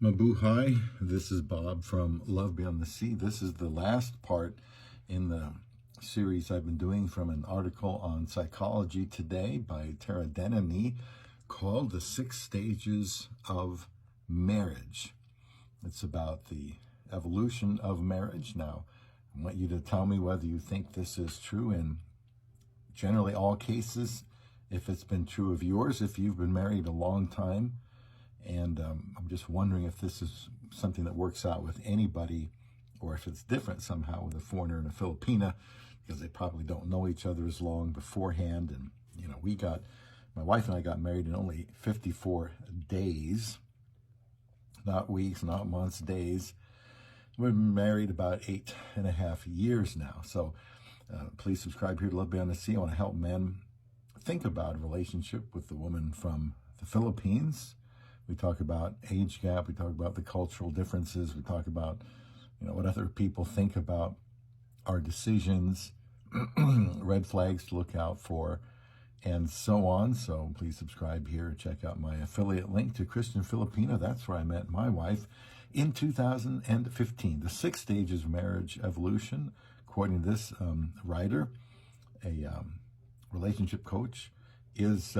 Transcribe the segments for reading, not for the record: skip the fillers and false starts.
Mabuhay, this is Bob from Love Beyond the Sea. This is the last part in the series I've been doing from an article on Psychology Today by Tara Denny called The 6 Stages of Marriage. It's about the evolution of marriage. Now, I want you to tell me whether you think this is true in generally all cases, if it's been true of yours, if you've been married a long time. And I'm just wondering if this is something that works out with anybody or if it's different somehow with a foreigner and a Filipina, because they probably don't know each other as long beforehand. And, my wife and I got married in only 54 days, not weeks, not months, days. We've been married about 8.5 years now. So please subscribe here to Love Beyond the Sea. I want to help men think about a relationship with the woman from the Philippines. We talk about age gap. We talk about the cultural differences. We talk about, what other people think about our decisions, red flags to look out for, and so on. So please subscribe here. Check out my affiliate link to Christian Filipina. That's where I met my wife in 2015. The 6 stages of marriage evolution, according to this writer, a relationship coach, is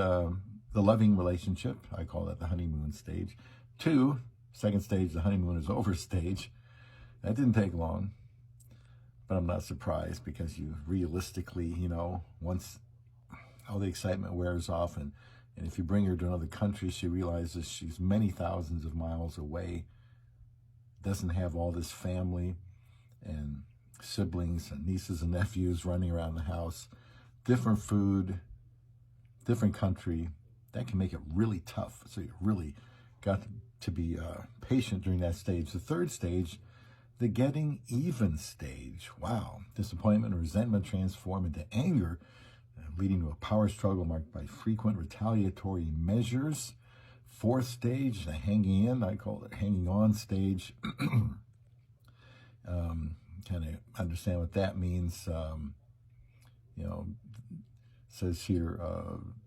the loving relationship. I call that the honeymoon stage. 2, second stage, the honeymoon is over stage. That didn't take long, but I'm not surprised because you realistically, once all the excitement wears off and if you bring her to another country, she realizes she's many thousands of miles away, doesn't have all this family and siblings and nieces and nephews running around the house, different food, different country. That can make it really tough. So you really got to be patient during that stage. The 3rd stage, the getting even stage. Wow. Disappointment and resentment transform into anger, leading to a power struggle marked by frequent retaliatory measures. 4th stage, the hanging in. I call it hanging on stage. Kind of understand what that means. Says here,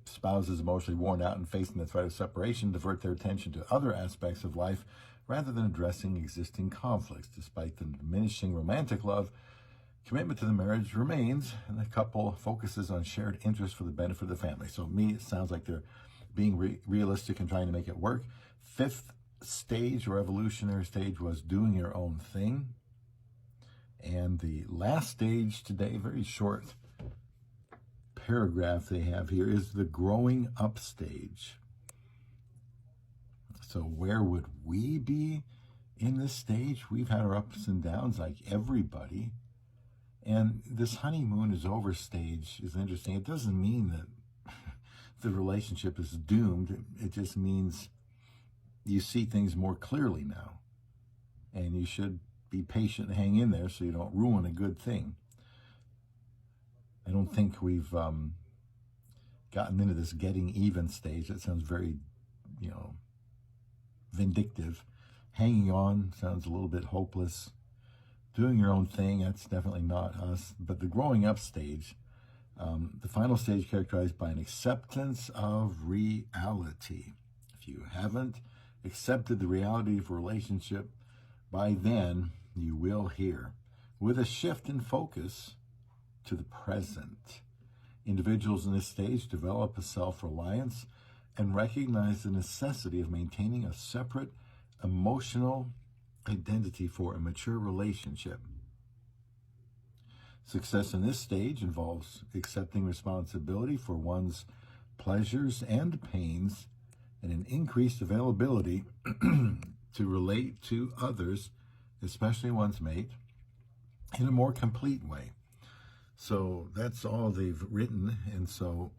spouses emotionally worn out and facing the threat of separation divert their attention to other aspects of life rather than addressing existing conflicts. Despite the diminishing romantic love, commitment to the marriage remains, and the couple focuses on shared interests for the benefit of the family. So to me, it sounds like they're being realistic and trying to make it work. 5th stage or evolutionary stage was doing your own thing. And the last stage today, very short paragraph they have here, is the growing up stage. So where would we be in this stage? We've had our ups and downs like everybody. And this honeymoon is over stage is interesting. It doesn't mean that the relationship is doomed. It just means you see things more clearly now. And you should be patient and hang in there so you don't ruin a good thing. I don't think we've gotten into this getting even stage. That sounds very, vindictive. Hanging on sounds a little bit hopeless. Doing your own thing, that's definitely not us. But the growing up stage, the final stage characterized by an acceptance of reality. If you haven't accepted the reality of a relationship, by then you will hear. With a shift in focus to the present. Individuals in this stage develop a self-reliance and recognize the necessity of maintaining a separate emotional identity for a mature relationship. Success in this stage involves accepting responsibility for one's pleasures and pains and an increased availability to relate to others, especially one's mate, in a more complete way. So that's all they've written, and so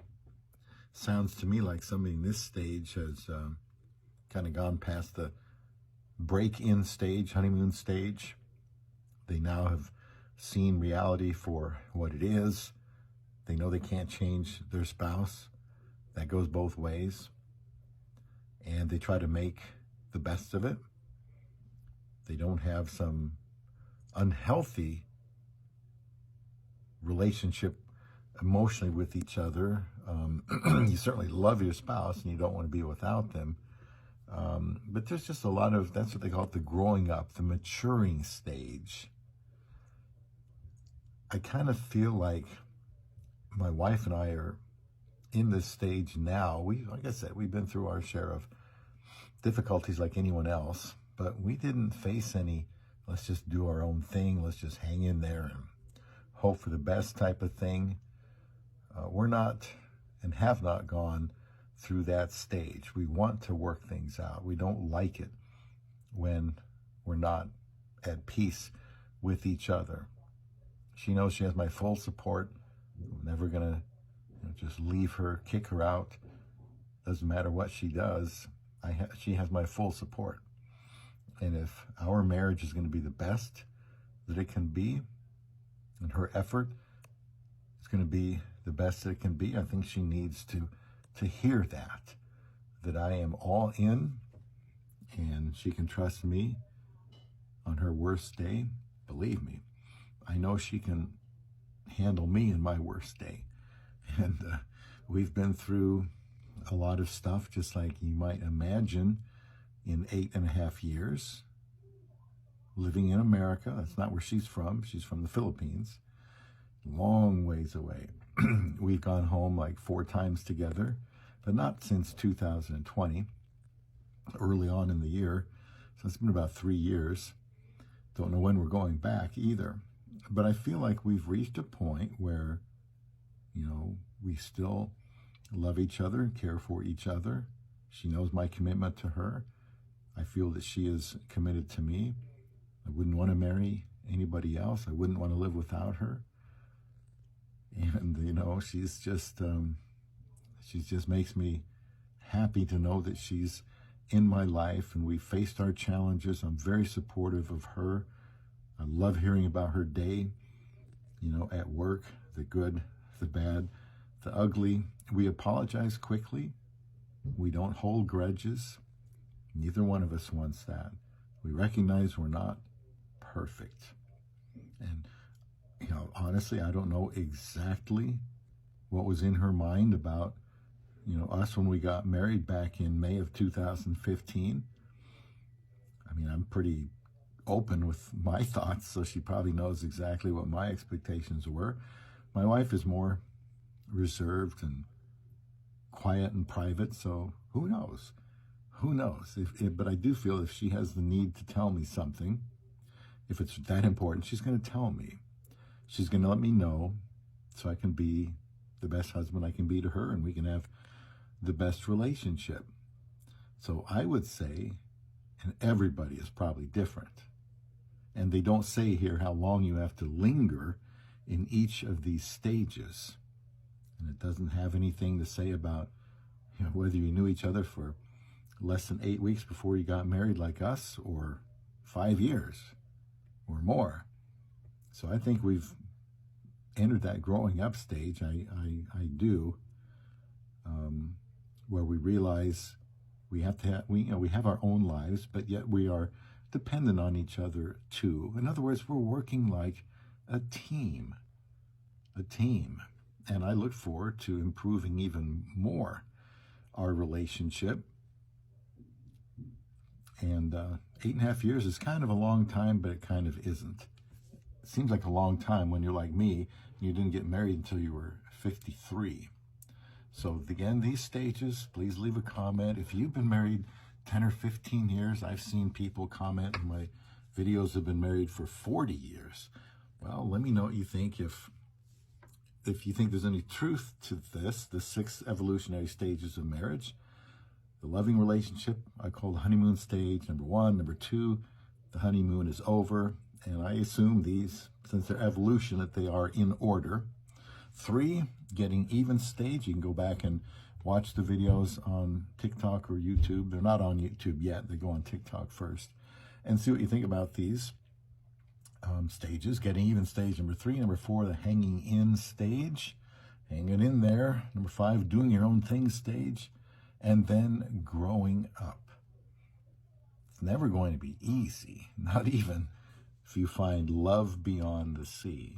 sounds to me like somebody in this stage has kind of gone past the break-in stage, honeymoon stage. They now have seen reality for what it is. They know they can't change their spouse. That goes both ways. And they try to make the best of it. They don't have some unhealthy relationship emotionally with each other. You certainly love your spouse and you don't want to be without them. But there's just a lot of, that's what they call it, the growing up, the maturing stage. I kind of feel like my wife and I are in this stage now. Like I said, we've been through our share of difficulties like anyone else, but we didn't face any, let's just do our own thing, let's just hang in there and hope for the best type of thing. We're not and have not gone through that stage. We want to work things out. We don't like it when we're not at peace with each other. She knows she has my full support. I'm never going to just leave her, kick her out. Doesn't matter what she does. She has my full support. And if our marriage is going to be the best that it can be, and her effort is going to be the best that it can be, I think she needs to hear that I am all in, and she can trust me on her worst day. Believe me, I know she can handle me in my worst day. And we've been through a lot of stuff, just like you might imagine, in 8.5 years living in America. That's not where she's from. She's from the Philippines, long ways away. We've gone home like 4 times together, but not since 2020, early on in the year. So it's been about 3 years. Don't know when we're going back either. But I feel like we've reached a point where, we still love each other and care for each other. She knows my commitment to her. I feel that she is committed to me. I wouldn't want to marry anybody else. I wouldn't want to live without her. And, she's just makes me happy to know that she's in my life, and we faced our challenges. I'm very supportive of her. I love hearing about her day, at work, the good, the bad, the ugly. We apologize quickly. We don't hold grudges. Neither one of us wants that. We recognize we're not perfect. And, honestly, I don't know exactly what was in her mind about, us when we got married back in May of 2015. I mean, I'm pretty open with my thoughts, so she probably knows exactly what my expectations were. My wife is more reserved and quiet and private, so who knows? Who knows? But I do feel if she has the need to tell me something, if it's that important, she's going to tell me. She's going to let me know so I can be the best husband I can be to her, and we can have the best relationship. So I would say, and everybody is probably different, and they don't say here how long you have to linger in each of these stages. And it doesn't have anything to say about whether you knew each other for less than 8 weeks before you got married like us, or 5 years or more. So I think we've entered that growing up stage. I do, where we realize we have to have, we have our own lives, but yet we are dependent on each other too. In other words, we're working like a team. And I look forward to improving even more our relationship. And 8.5 years is kind of a long time, but it kind of isn't. It seems like a long time when you're like me, and you didn't get married until you were 53. So again, these stages, please leave a comment. If you've been married 10 or 15 years, I've seen people comment in my videos have been married for 40 years. Well, let me know what you think. If you think there's any truth to this, the 6 evolutionary stages of marriage. The loving relationship, I call the honeymoon stage, number 1. Number 2, the honeymoon is over. And I assume these, since they're evolution, that they are in order. 3, getting even stage. You can go back and watch the videos on TikTok or YouTube. They're not on YouTube yet. They go on TikTok first. And see what you think about these stages. Getting even stage, number 3. Number 4, the hanging in stage. Hanging in there. Number 5, doing your own thing stage. And then growing up. It's never going to be easy, not even if you find love beyond the sea.